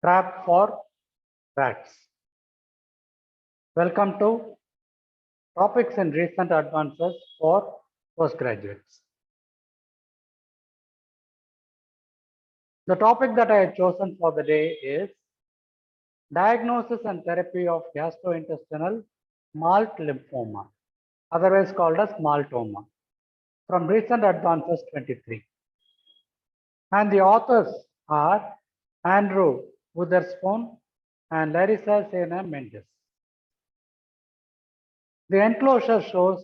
trap for rats. Welcome to Topics and Recent Advances for Postgraduates. The topic that I have chosen for the day is Diagnosis and Therapy of Gastrointestinal Malt Lymphoma, otherwise called as Maltoma, from Recent Advances 23. And the authors are Andrew Witherspoon and Larissa Sena Mendes. The enclosure shows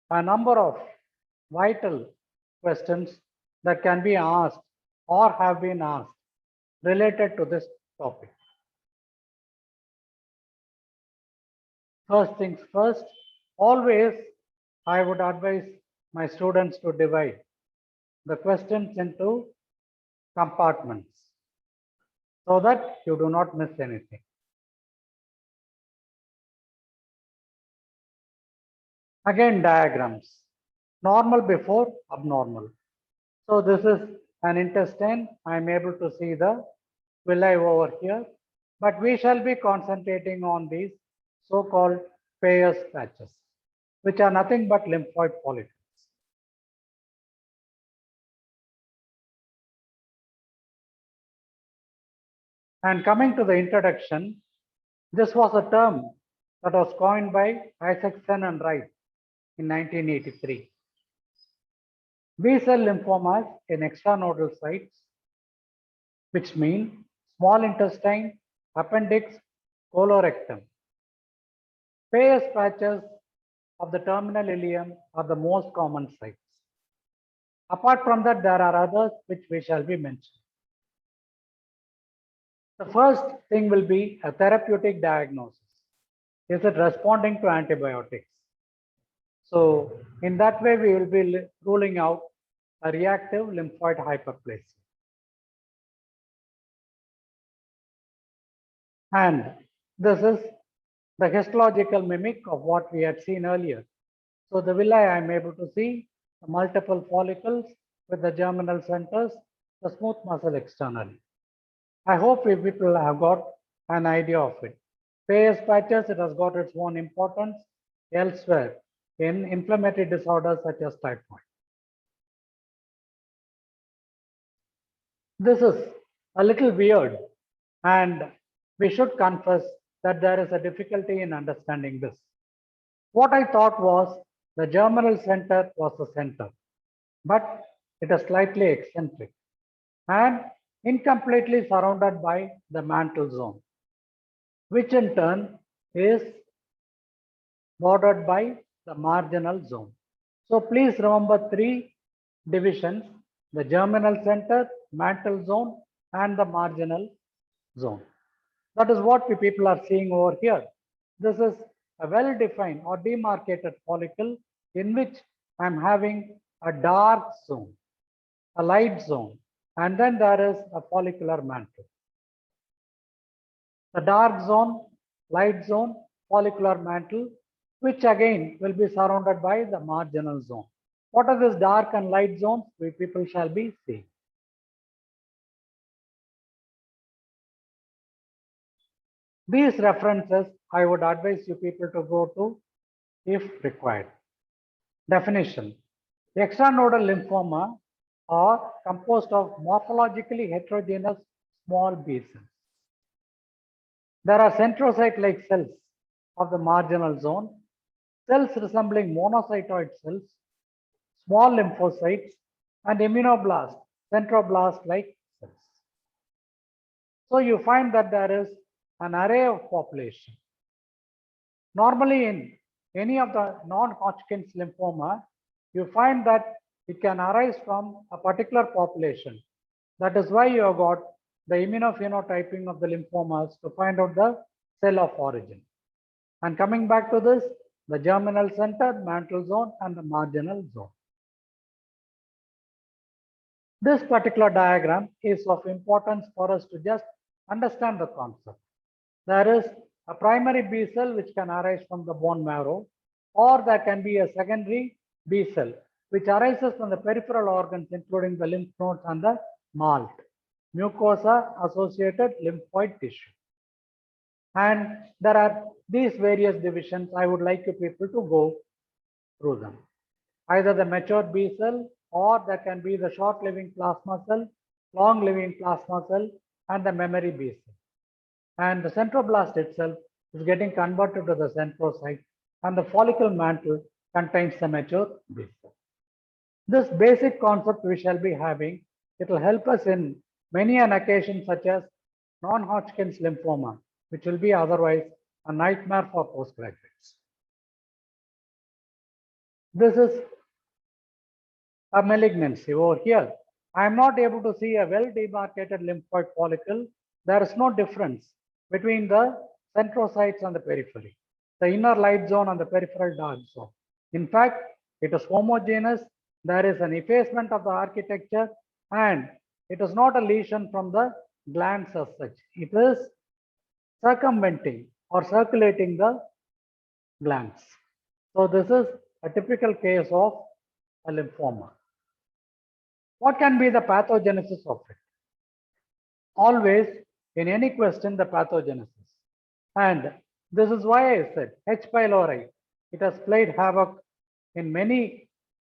a number of vital questions that can be asked or have been asked related to this topic. First things first, always I would advise my students to divide the questions into compartments so that you do not miss anything. Again, diagrams. Normal before abnormal. So this is an intestine. I am able to see the villi over here, but we shall be concentrating on these so-called Peyer's patches, which are nothing but lymphoid follicles. And coming to the introduction, this was a term that was coined by Isaacson and Wright in 1983. B-cell lymphomas in extra-nodal sites, which mean small intestine, appendix, colorectum. Peyer's patches of the terminal ileum are the most common sites. Apart from that, there are others which we shall be mentioning. The first thing will be a therapeutic diagnosis. Is it responding to antibiotics? So in that way, we will be ruling out a reactive lymphoid hyperplasia. And this is the histological mimic of what we had seen earlier. So the villi, I am able to see the multiple follicles with the germinal centers, the smooth muscle externally. I hope we people have got an idea of it. Peyer's patches, it has got its own importance elsewhere in inflammatory disorders such as typhoid. This is a little weird, and we should confess that there is a difficulty in understanding this. What I thought was the germinal center was the center, but it is slightly eccentric and incompletely surrounded by the mantle zone, which in turn is bordered by the marginal zone. So please remember three divisions: the germinal center, mantle zone, and the marginal zone. That is what we people are seeing over here. This is a well-defined or demarcated follicle in which I'm having a dark zone, a light zone, and then there is a follicular mantle. The dark zone, light zone, follicular mantle, which again will be surrounded by the marginal zone. What are these dark and light zones? We people shall be seeing. These references I would advise you people to go to if required. Definition: extra-nodal lymphoma are composed of morphologically heterogeneous small B cells. There are centrocyte-like cells of the marginal zone, cells resembling monocytoid cells, small lymphocytes, and immunoblast, centroblast-like cells. So you find that there is an array of population. Normally in any of the non-Hodgkin's lymphoma, you find that it can arise from a particular population. That is why you have got the immunophenotyping of the lymphomas to find out the cell of origin. And coming back to this, the germinal center, mantle zone, and the marginal zone. This particular diagram is of importance for us to just understand the concept. There is a primary B cell which can arise from the bone marrow, or there can be a secondary B cell which arises from the peripheral organs, including the lymph nodes and the malt. mucosa associated lymphoid tissue. And there are these various divisions. I would like you people to go through them. Either the mature B cell, or there can be the short living plasma cell, long living plasma cell, and the memory B cell. And the centroblast itself is getting converted to the centrocyte, and the follicle mantle contains the mature B cell. This basic concept we shall be having. It will help us in many an occasion, such as non-Hodgkin's lymphoma, which will be otherwise a nightmare for postgraduates. This is a malignancy over here. I am not able to see a well demarcated lymphoid follicle. There is no difference between the centrocytes and the periphery, the inner light zone and the peripheral dark zone. In fact, it is homogeneous. There is an effacement of the architecture, and it is not a lesion from the glands as such. It is circumventing or circulating the glands. So this is a typical case of a lymphoma. What can be the pathogenesis of it? Always in any question, the pathogenesis. And this is why I said H. pylori. It has played havoc in many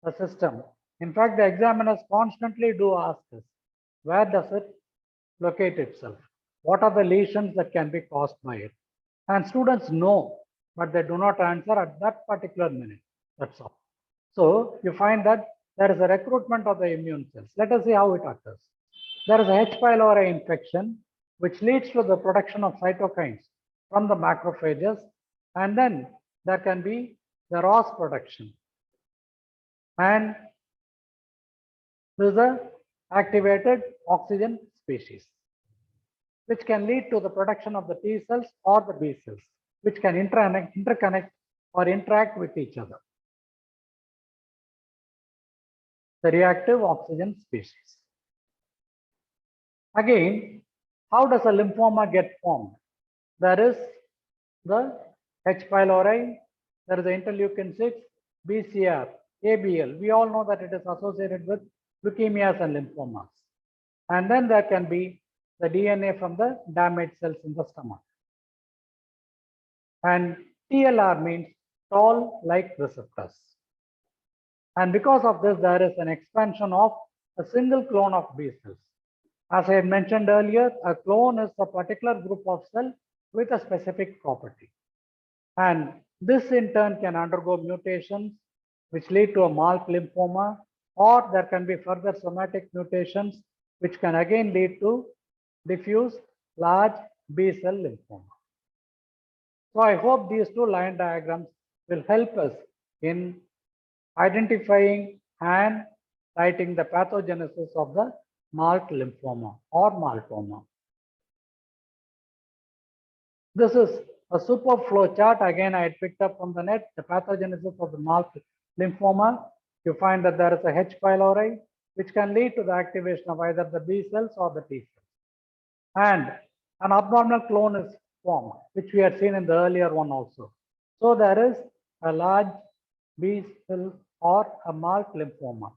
a system. In fact, the examiners constantly do ask us, where does it locate itself? What are the lesions that can be caused by it? And students know, but they do not answer at that particular minute. That's all. So you find that there is a recruitment of the immune cells. Let us see how it occurs. There is a H. pylori infection, which leads to the production of cytokines from the macrophages, and then there can be the ROS production. And this is a activated oxygen species, which can lead to the production of the T cells or the B cells, which can interconnect or interact with each other. The reactive oxygen species. Again, how does a lymphoma get formed? There is the H. pylori, there is the interleukin 6, BCR, ABL. We all know that it is associated with leukemias and lymphomas. And then there can be the DNA from the damaged cells in the stomach. And TLR means tall-like receptors. And because of this, there is an expansion of a single clone of B cells. As I had mentioned earlier, a clone is a particular group of cells with a specific property. And this in turn can undergo mutations which lead to a marked lymphoma, or there can be further somatic mutations which can again lead to diffuse large B cell lymphoma. So I hope these two line diagrams will help us in identifying and writing the pathogenesis of the marked lymphoma or Maltoma. This is a super flow chart. Again, I had picked up from the net the pathogenesis of the marked lymphoma. You find that there is a H. pylori, which can lead to the activation of either the B cells or the T cells. And an abnormal clone is formed, which we had seen in the earlier one also. So there is a large B cell or a marked lymphoma.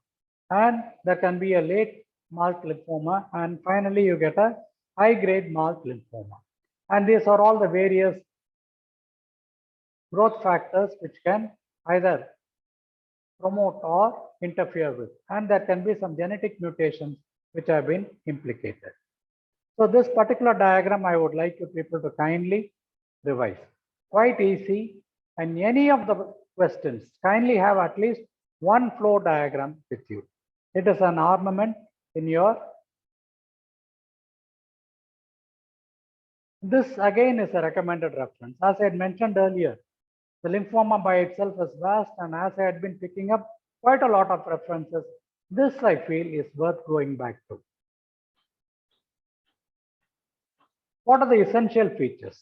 And there can be a late marked lymphoma. And finally, you get a high-grade marked lymphoma. And these are all the various growth factors which can either promote or interfere with. And there can be some genetic mutations which have been implicated. So this particular diagram, I would like you people to kindly revise. Quite easy. And any of the questions, kindly have at least one flow diagram with you. It is an armament in your. This again is a recommended reference. As I had mentioned earlier, the lymphoma by itself is vast, and as I had been picking up quite a lot of references, this I feel is worth going back to. What are the essential features?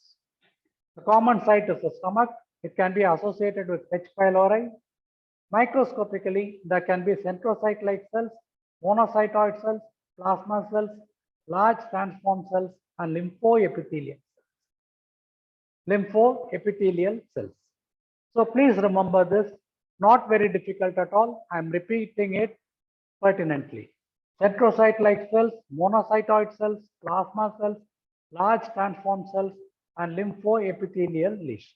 The common site is the stomach. It can be associated with H. pylori. Microscopically, there can be centrocyte-like cells, monocytoid cells, plasma cells, large transform cells, and lymphoepithelial cells. Lymphoepithelial cells. So please remember this, not very difficult at all. I am repeating it pertinently. Centrocyte-like cells, monocytoid cells, plasma cells, large transform cells, and lymphoepithelial lesions.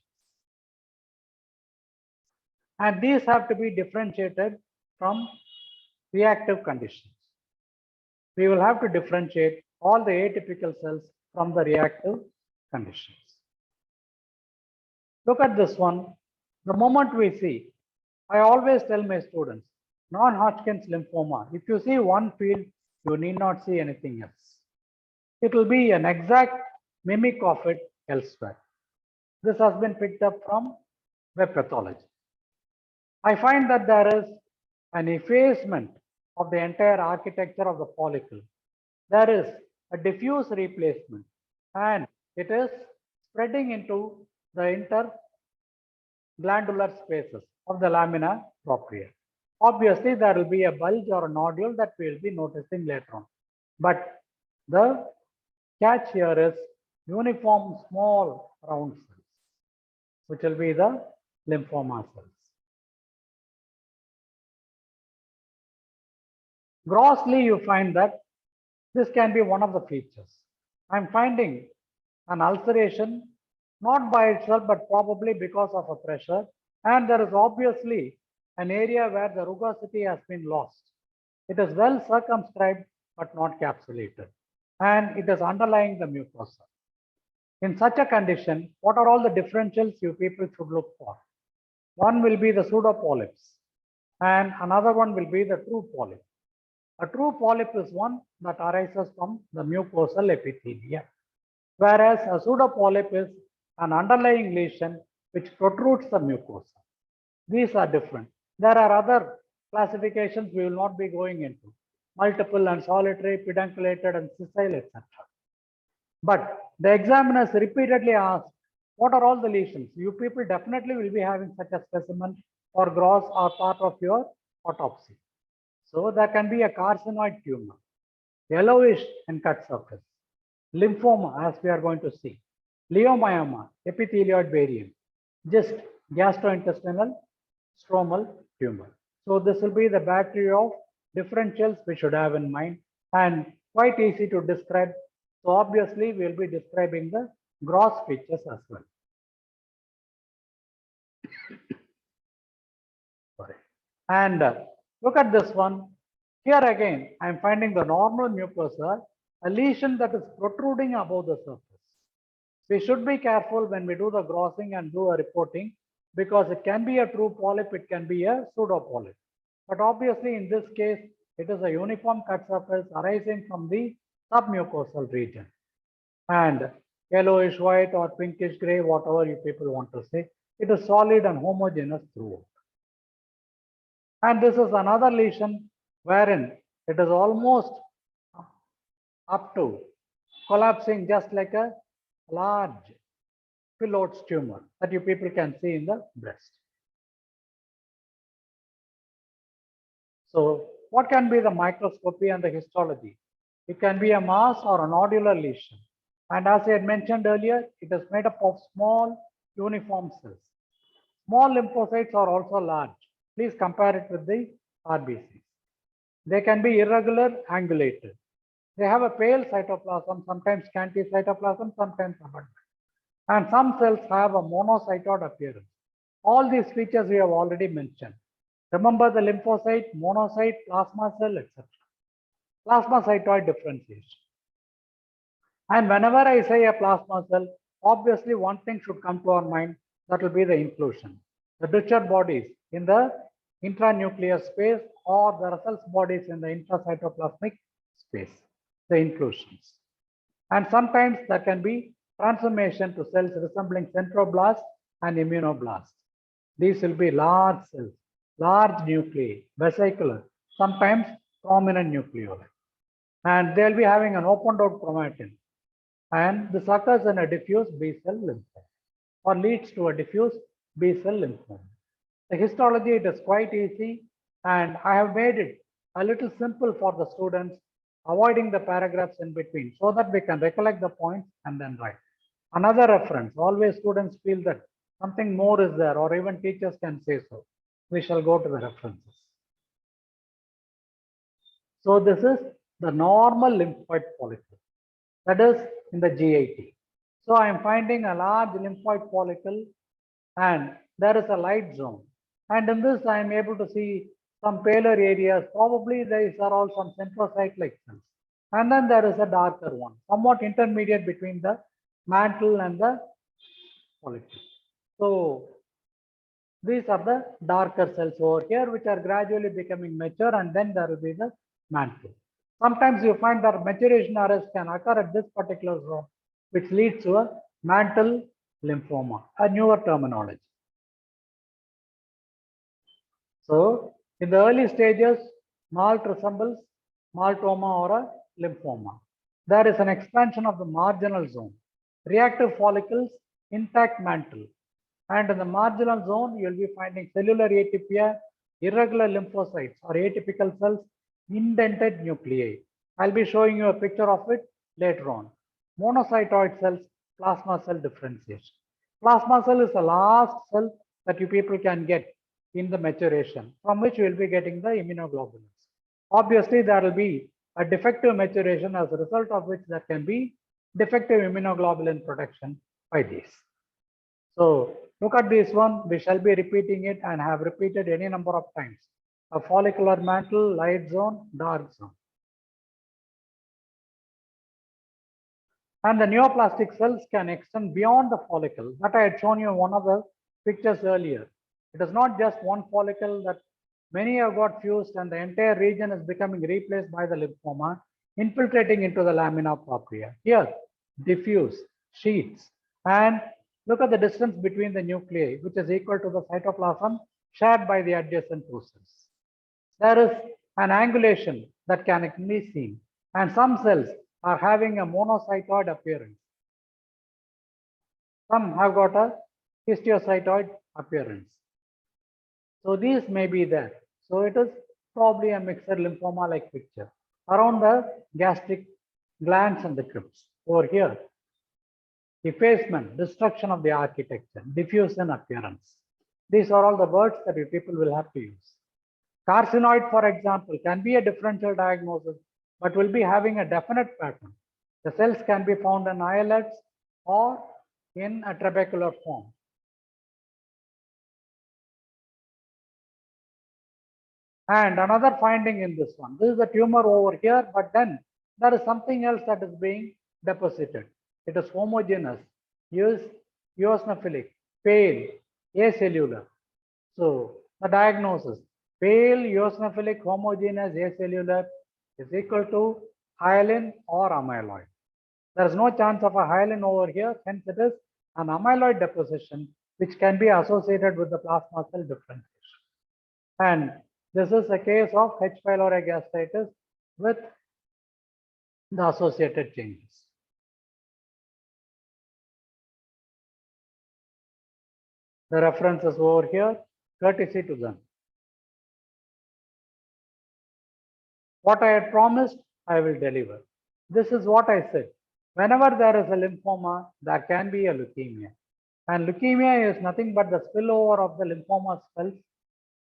And these have to be differentiated from reactive conditions. We will have to differentiate all the atypical cells from the reactive conditions. Look at this one. The moment we see, I always tell my students, non-Hodgkin's lymphoma, if you see one field, you need not see anything else. It will be an exact mimic of it elsewhere. This has been picked up from web pathology. I find that there is an effacement of the entire architecture of the follicle. There is a diffuse replacement and it is spreading into the interglandular spaces of the lamina propria. Obviously, there will be a bulge or a nodule that we will be noticing later on. But the catch here is uniform small round cells, which will be the lymphoma cells. Grossly, you find that this can be one of the features. I'm finding an ulceration, not by itself, but probably because of a pressure. And there is obviously an area where the rugosity has been lost. It is well circumscribed, but not capsulated. And it is underlying the mucosa. In such a condition, what are all the differentials you people should look for? One will be the pseudopolyps, and another one will be the true polyp. A true polyp is one that arises from the mucosal epithelia, whereas a pseudopolyp is an underlying lesion which protrudes the mucosa. These are different. There are other classifications we will not be going into, multiple and solitary, pedunculated and sessile, etc. But the examiners repeatedly ask, what are all the lesions? You people definitely will be having such a specimen or gross or part of your autopsy. So there can be a carcinoid tumor, yellowish and cut surface, lymphoma, as we are going to see, leiomyoma, epithelioid variant, just gastrointestinal stromal tumor. So this will be the battery of differentials we should have in mind and quite easy to describe. So obviously we will be describing the gross features as well. Sorry. And look at this one. Here again, I am finding the normal mucosa, a lesion that is protruding above the surface. We should be careful when we do the grossing and do a reporting because it can be a true polyp, it can be a pseudopolyp. But obviously in this case, it is a uniform cut surface arising from the submucosal region. And yellowish white or pinkish gray, whatever you people want to say, it is solid and homogeneous throughout. And this is another lesion wherein it is almost up to collapsing just like a large Phyllodes tumor that you people can see in the breast. So what can be the microscopy and the histology? It can be a mass or a nodular lesion. And as I had mentioned earlier, it is made up of small uniform cells. Small lymphocytes are also large. Please compare it with the RBCs. They can be irregular, angulated. They have a pale cytoplasm, sometimes scanty cytoplasm, sometimes abundant. And some cells have a monocytoid appearance. All these features we have already mentioned. Remember the lymphocyte, monocyte, plasma cell, etc. Plasmacytoid differentiation. And whenever I say a plasma cell, obviously one thing should come to our mind, that will be the inclusion. The richer bodies in the intranuclear space or the Russell's bodies in the intracytoplasmic space, the inclusions. And sometimes there can be transformation to cells resembling centroblasts and immunoblasts. These will be large cells, large nuclei, vesicular, sometimes prominent nucleoli. And they'll be having an opened out chromatin. And this occurs in a diffuse B-cell lymphoma or leads to a diffuse B-cell lymphoma. The histology, it is quite easy, and I have made it a little simple for the students, avoiding the paragraphs in between so that we can recollect the points and then write. Another reference, always students feel that something more is there or even teachers can say so. We shall go to the references. So this is the normal lymphoid follicle, that is in the GIT. So I am finding a large lymphoid follicle and there is a light zone. And in this I am able to see some paler areas. Probably these are all some centrocyte-like cells. And then there is a darker one, somewhat intermediate between the mantle and the follicle. So these are the darker cells over here, which are gradually becoming mature, and then there will be the mantle. Sometimes you find that maturation arrest can occur at this particular zone, which leads to a mantle lymphoma, a newer terminology. So, in the early stages, MALT resembles Maltoma or a lymphoma. There is an expansion of the marginal zone, reactive follicles, intact mantle. And in the marginal zone, you will be finding cellular atypia, irregular lymphocytes or atypical cells, indented nuclei. I'll be showing you a picture of it later on. Monocytoid cells, plasma cell differentiation. Plasma cell is the last cell that you people can get in the maturation, from which you will be getting the immunoglobulins. Obviously, there will be a defective maturation, as a result of which there can be defective immunoglobulin production by these. So look at this one, we shall be repeating it and have repeated any number of times. A follicular mantle, light zone, dark zone. And the neoplastic cells can extend beyond the follicle. That I had shown you in one of the pictures earlier. It is not just one follicle, that many have got fused and the entire region is becoming replaced by the lymphoma, infiltrating into the lamina propria. Here, diffuse, sheets, and look at the distance between the nuclei, which is equal to the cytoplasm shared by the adjacent two cells. There is an angulation that can be seen, and some cells are having a monocytoid appearance. Some have got a histiocytoid appearance. So these may be there. So it is probably a mixed lymphoma-like picture around the gastric glands and the crypts. Over here, effacement, destruction of the architecture, diffusion appearance. These are all the words that you people will have to use. Carcinoid, for example, can be a differential diagnosis, but will be having a definite pattern. The cells can be found in islets or in a trabecular form. And another finding in this one, this is the tumor over here, but then there is something else that is being deposited. It is homogeneous, eosinophilic, pale, acellular. So the diagnosis, pale, eosinophilic, homogeneous, acellular is equal to hyalin or amyloid. There is no chance of a hyalin over here, hence it is an amyloid deposition which can be associated with the plasma cell differentiation. And this is a case of H. pylori gastritis with the associated changes. The references over here, courtesy to them. What I had promised, I will deliver. This is what I said. Whenever there is a lymphoma, there can be a leukemia. And leukemia is nothing but the spillover of the lymphoma cells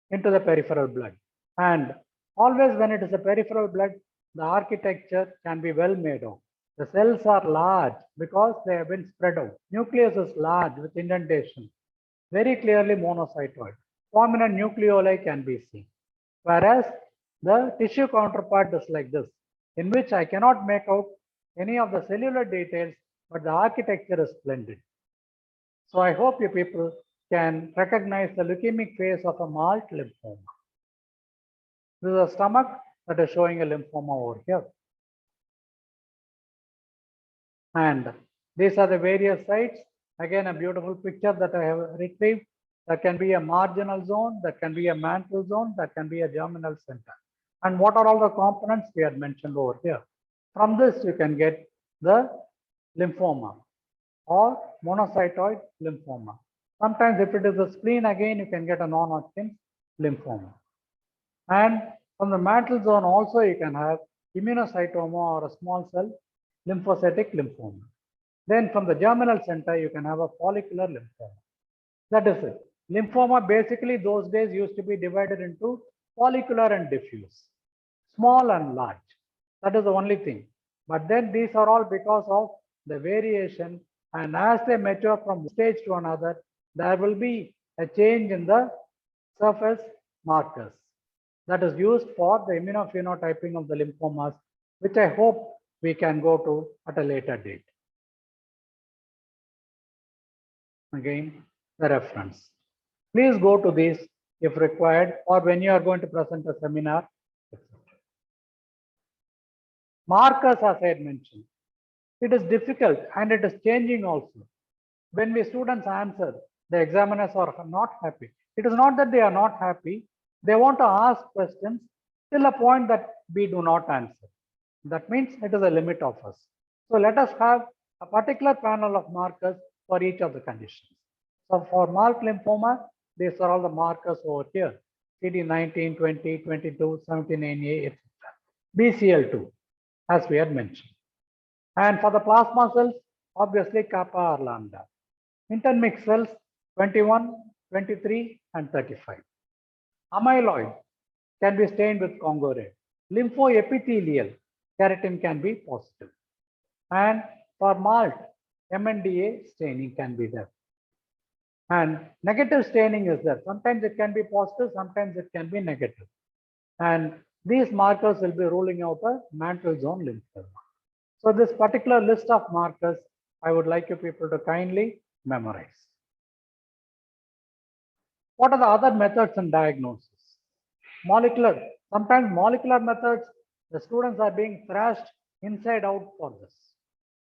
into the peripheral blood. And always when it is a peripheral blood, the architecture can be well made of. The cells are large because they have been spread out. Nucleus is large with indentation, very clearly monocytoid. Prominent nucleoli can be seen. Whereas the tissue counterpart is like this, in which I cannot make out any of the cellular details, but the architecture is splendid. So I hope you people can recognize the leukemic phase of a MALT lymphoma. This is a stomach that is showing a lymphoma over here. And these are the various sites. Again, a beautiful picture that I have retrieved. That can be a marginal zone, that can be a mantle zone, that can be a germinal center. And what are all the components we had mentioned over here? From this, you can get the lymphoma or monocytoid lymphoma. Sometimes if it is a spleen, again, you can get a non-Hodgkin lymphoma. And from the mantle zone also, you can have immunocytoma or a small cell lymphocytic lymphoma. Then from the germinal center, you can have a follicular lymphoma. That is it. Lymphoma basically those days used to be divided into follicular and diffuse. small and large. That is the only thing. But then these are all because of the variation, and as they mature from one stage to another, there will be a change in the surface markers that is used for the immunophenotyping of the lymphomas, which I hope we can go to at a later date. Again, the reference. Please go to these if required, or when you are going to present a seminar, etc. Markers, as I had mentioned, it is difficult and it is changing also. When we students answer, the examiners are not happy. It is not that they are not happy. They want to ask questions till a point that we do not answer. That means it is a limit of us. So let us have a particular panel of markers for each of the conditions. So for Malt lymphoma, these are all the markers over here. CD19, 20, 22, 17A, etc. BCL2, as we had mentioned. And for the plasma cells, obviously kappa or lambda. Intermixed cells, 21, 23, and 35. Amyloid can be stained with Congo red. Lymphoepithelial keratin can be positive. And for malt, MNDA staining can be there. And negative staining is there. Sometimes it can be positive, sometimes it can be negative. And these markers will be ruling out a mantle zone lymphoma. So this particular list of markers, I would like you people to kindly memorize. What are the other methods in diagnosis? Molecular. Sometimes molecular methods, the students are being thrashed inside out for this.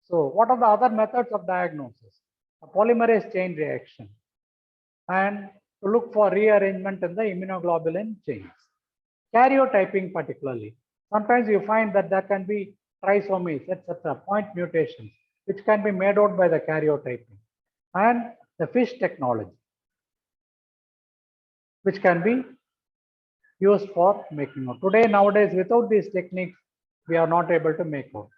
So what are the other methods of diagnosis? A polymerase chain reaction, and to look for rearrangement in the immunoglobulin chains. Karyotyping particularly. Sometimes you find that there can be trisomies, etc., point mutations, which can be made out by the karyotyping. And the FISH technology, which can be used for making out. Today, nowadays, without these techniques, we are not able to make out.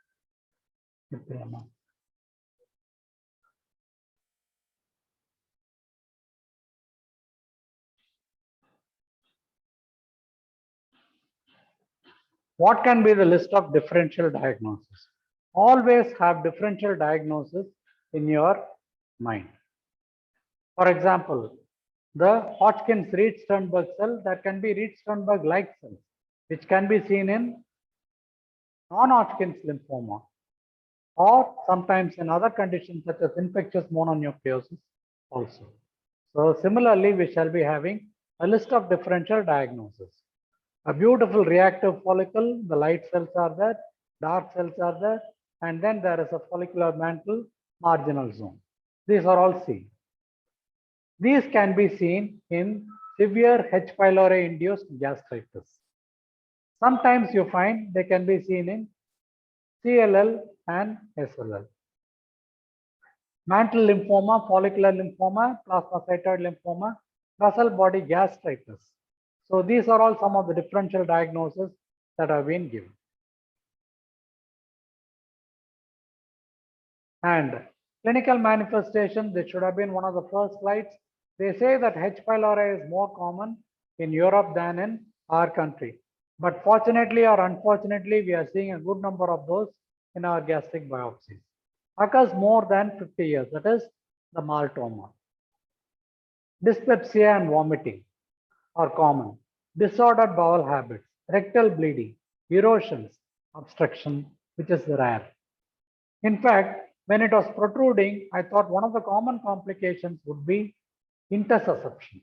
What can be the list of differential diagnosis? Always have differential diagnosis in your mind. For example, the Hodgkin's-Reed-Sternberg cell, that can be Reed-Sternberg-like cells, which can be seen in non-Hodgkin's lymphoma, or sometimes in other conditions such as infectious mononucleosis also. So similarly, we shall be having a list of differential diagnosis. A beautiful reactive follicle, the light cells are there, dark cells are there, and then there is a follicular mantle marginal zone. These are all seen. These can be seen in severe H. pylori induced gastritis. Sometimes you find they can be seen in CLL and SLL. Mantle lymphoma, follicular lymphoma, plasmacytoid lymphoma, muscle body gastritis. So these are all some of the differential diagnoses that have been given. And clinical manifestation, this should have been one of the first slides. They say that H. pylori is more common in Europe than in our country. But fortunately or unfortunately, we are seeing a good number of those in our gastric biopsies. Occurs more than 50 years, that is the Maltoma. Dyspepsia and vomiting are common. Disordered bowel habits, rectal bleeding, erosions, obstruction, which is rare. In fact, when it was protruding, I thought one of the common complications would be intersusception.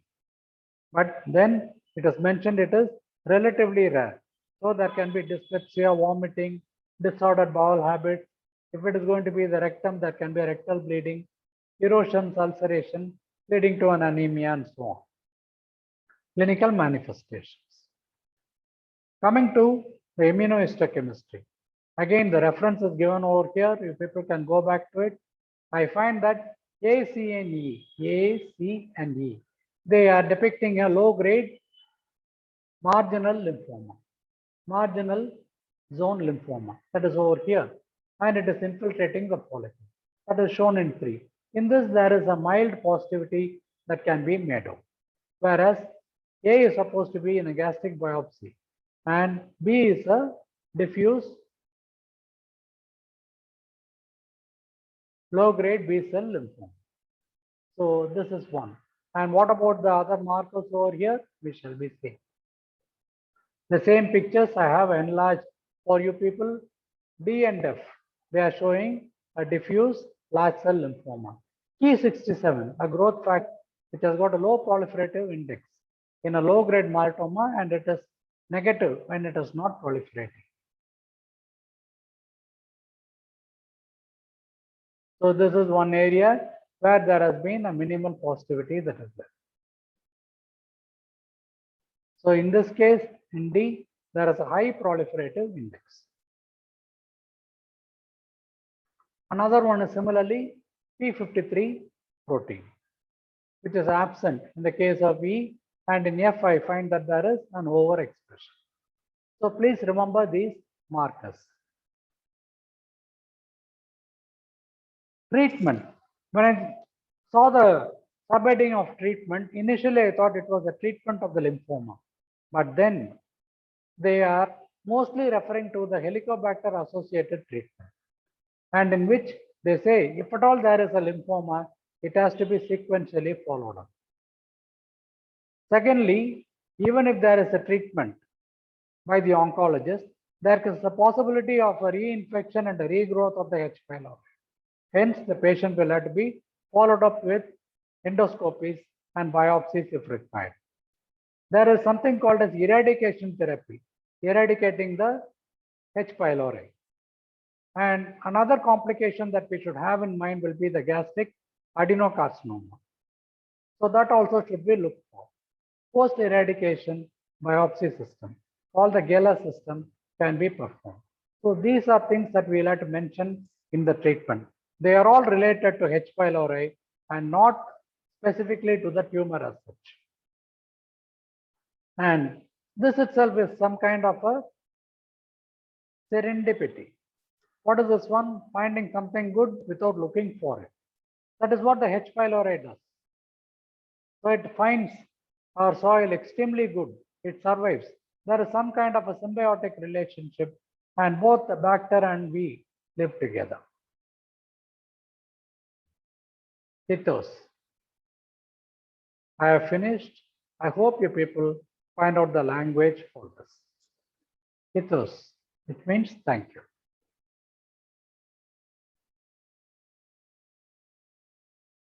But then it is mentioned it is relatively rare. So there can be dyspepsia, vomiting, disordered bowel habits. If it is going to be the rectum, there can be rectal bleeding, erosions, ulceration, leading to an anemia and so on. Clinical manifestations. Coming to the immunohistochemistry. Again, the reference is given over here. If people can go back to it, I find that A, C, and E, they are depicting a low-grade marginal lymphoma, marginal zone lymphoma. That is over here, and it is infiltrating the follicle. That is shown in 3. In this, there is a mild positivity that can be made out, whereas A is supposed to be in a gastric biopsy. and B is a diffuse low-grade B-cell lymphoma. So this is one. And what about the other markers over here? We shall be seeing. The same pictures I have enlarged for you people. D and F, they are showing a diffuse large cell lymphoma. Key 67, a growth factor which has got a low proliferative index in a low-grade Maltoma, and it is negative when it is not proliferating. So this is one area where there has been a minimal positivity that is there. So in this case, in D, there is a high proliferative index. Another one is similarly P53 protein, which is absent in the case of E, and in F, I find that there is an overexpression. So please remember these markers. Treatment. When I saw the subheading of treatment, initially I thought it was a treatment of the lymphoma, but then they are mostly referring to the Helicobacter associated treatment, and in which they say if at all there is a lymphoma, it has to be sequentially followed up. Secondly, even if there is a treatment by the oncologist, there is a possibility of a reinfection and a regrowth of the H. pylori. Hence, the patient will have to be followed up with endoscopies and biopsies if required. There is something called as eradication therapy, eradicating the H. pylori. And another complication that we should have in mind will be the gastric adenocarcinoma. So that also should be looked for. Post-eradication biopsy system, all the Gala system can be performed. So these are things that we will have to mention in the treatment. They are all related to H. pylori and not specifically to the tumor as such. And this itself is some kind of a serendipity. What is this one? Finding something good without looking for it. That is what the H. pylori does. So it finds our soil extremely good. It survives. There is some kind of a symbiotic relationship, and both the bacter and we live together. Ethos. I have finished. I hope you people find out the language for this. Ethos. It means thank you.